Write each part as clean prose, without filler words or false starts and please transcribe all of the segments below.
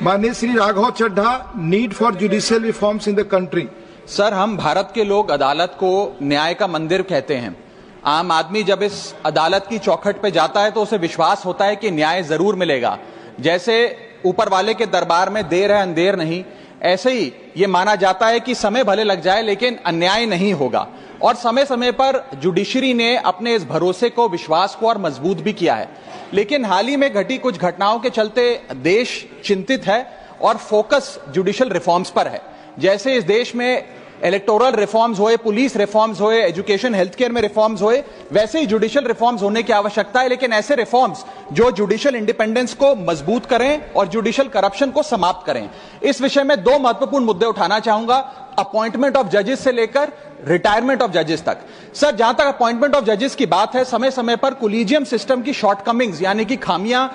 माननीय Shri Raghav Chadha, need for judicial reforms in the country. Sir, हम भारत के लोग अदालत को न्याय का मंदिर कहते हैं। आम आदमी जब इस अदालत की चौखट पे जाता है तो उसे विश्वास होता है कि न्याय जरूर मिलेगा। जैसे ऊपर वाले के दरबार में देर है अंधेर नहीं, ऐसे ही ये माना जाता है कि समय भले लग जाए लेकिन अन्याय नहीं होगा। और समय समय पर जुडिशरी ने अपने इस भरोसे को, विश्वास को और मजबूत भी किया है। लेकिन हाल ही में घटी कुछ घटनाओं के चलते देश चिंतित है और फोकस जुडिशियल रिफॉर्म्स पर है। जैसे इस देश में इलेक्टोरल रिफॉर्म्स होए, पुलिस रिफॉर्म्स होए, एजुकेशन हेल्थ केयर में रिफॉर्म्स होए, वैसे ही जुडिशियल रिफॉर्म्स होने की आवश्यकता है। लेकिन ऐसे रिफॉर्म्स जो जुडिशियल इंडिपेंडेंस को मजबूत करें और जुडिशियल करप्शन को समाप्त करें। इस विषय में दो महत्वपूर्ण मुद्दे उठाना चाहूंगा, अपॉइंटमेंट ऑफ जजेस से लेकर रिटायरमेंट ऑफ जजेस तक। सर, जहां तक अपॉइंटमेंट ऑफ जजेस की बात है, समय समय पर कोलिजियम सिस्टम की शॉर्टकमिंग्स यानी कि खामियां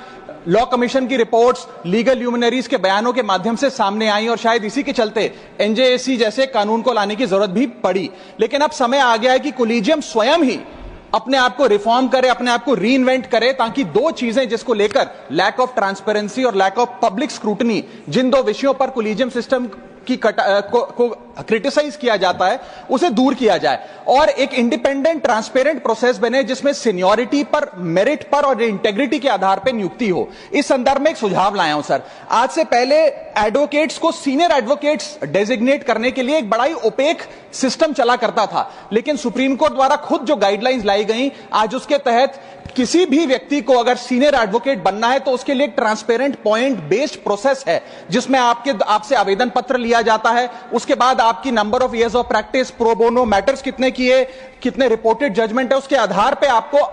लॉ कमीशन की रिपोर्ट्स, लीगल ल्यूमिनरीज के बयानों के माध्यम से सामने आई और शायद इसी के चलते एनजेएसी जैसे कानून को लाने की जरूरत भी पड़ी। लेकिन अब समय आ गया है कि कोलिजियम स्वयं ही अपने आप को रिफॉर्म करे, अपने आप को रीइन्वेंट करे, ताकि दो चीजें जिसको लेकर लैक ऑफ ट्रांसपेरेंसी और लैक ऑफ पब्लिक स्क्रूटनी, जिन दो विषयों पर कोलिजियम सिस्टम की को क्रिटिसाइज किया जाता है, उसे दूर किया जाए और एक इंडिपेंडेंट ट्रांसपेरेंट प्रोसेस बने जिसमें सीनियरिटी पर, मेरिट पर और इंटेग्रिटी के आधार पर नियुक्ति हो। इस संदर्भ में एक सुझाव लाया हूं सर। आज से पहले एडवोकेट्स को सीनियर एडवोकेट्स डेजिग्नेट करने के लिए एक बड़ा ही ओपेक सिस्टम चला करता था, लेकिन सुप्रीम कोर्ट द्वारा खुद जो गाइडलाइंस लाई गई, आज उसके तहत किसी भी व्यक्ति को अगर सीनियर एडवोकेट बनना है तो उसके लिए एक ट्रांसपेरेंट पॉइंट बेस्ड प्रोसेस है, जिसमें आपसे आवेदन पत्र लिया जाता है। उसके बाद आपकी number of years of practice, pro bono matters कितने किए, कितने रिपोर्टेड जजमेंट है, उसके आधार पे आपको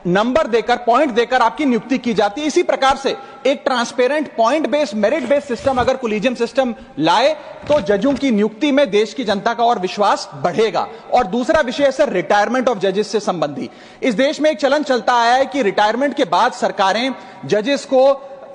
नंबर देकर, पॉइंट देकर आपकी नियुक्ति की जाती है। इसी प्रकार से एक transparent point based, merit based system अगर कोलिजियम सिस्टम लाए तो जजों की नियुक्ति में देश की जनता का और विश्वास बढ़ेगा। और दूसरा विषय है सर, रिटायरमेंट ऑफ जजेस से संबंधी। इस देश में एक चलन चलता आया है कि रिटायरमेंट के बाद सरकारें जजेस को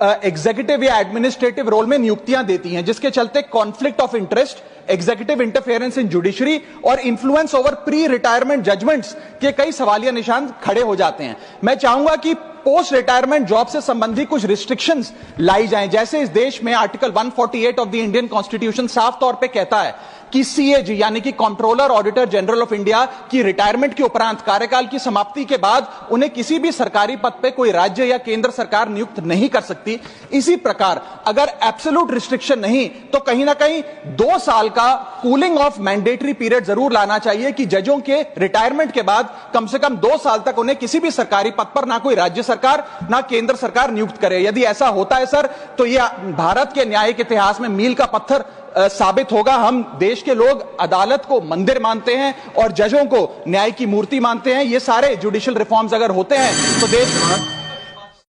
एग्जीक्यूटिव या एडमिनिस्ट्रेटिव रोल में नियुक्तियां देती हैं, जिसके चलते conflict of interest, executive interference in judiciary और influence over pre retirement judgments के कई सवालिया निशान खड़े हो जाते हैं। मैं चाहूंगा कि पोस्ट रिटायरमेंट जॉब से संबंधी कुछ रिस्ट्रिक्शंस लाई जाएं। जैसे इस देश में article 148 of the Indian constitution साफ तौर पे कहता है कि सीएजी यानी कि controller auditor general of India की रिटायरमेंट के उपरांत, कार्यकाल की समाप्ति के बाद उन्हें किसी भी सरकारी पद पे कोई राज्य या केंद्र सरकार नियुक्त नहीं कर सकती। इसी प्रकार अगर एब्सोल्यूट रिस्ट्रिक्शन नहीं तो कहीं ना कहीं 2 साल का कूलिंग ऑफ मैंडेटरी पीरियड जरूर लाना चाहिए कि जजों के रिटायरमेंट के बाद कम से कम 2 साल तक उन्हें किसी भी सरकारी पद पर ना कोई राज्य सरकार ना केंद्र सरकार नियुक्त करे। यदि ऐसा होता है सर तो यह भारत के न्यायिक इतिहास में मील का पत्थर साबित होगा। हम देश के लोग अदालत को मंदिर मानते हैं और जजों को न्याय की मूर्ति मानते हैं। ये सारे जुडिशियल रिफॉर्म्स अगर होते हैं तो देश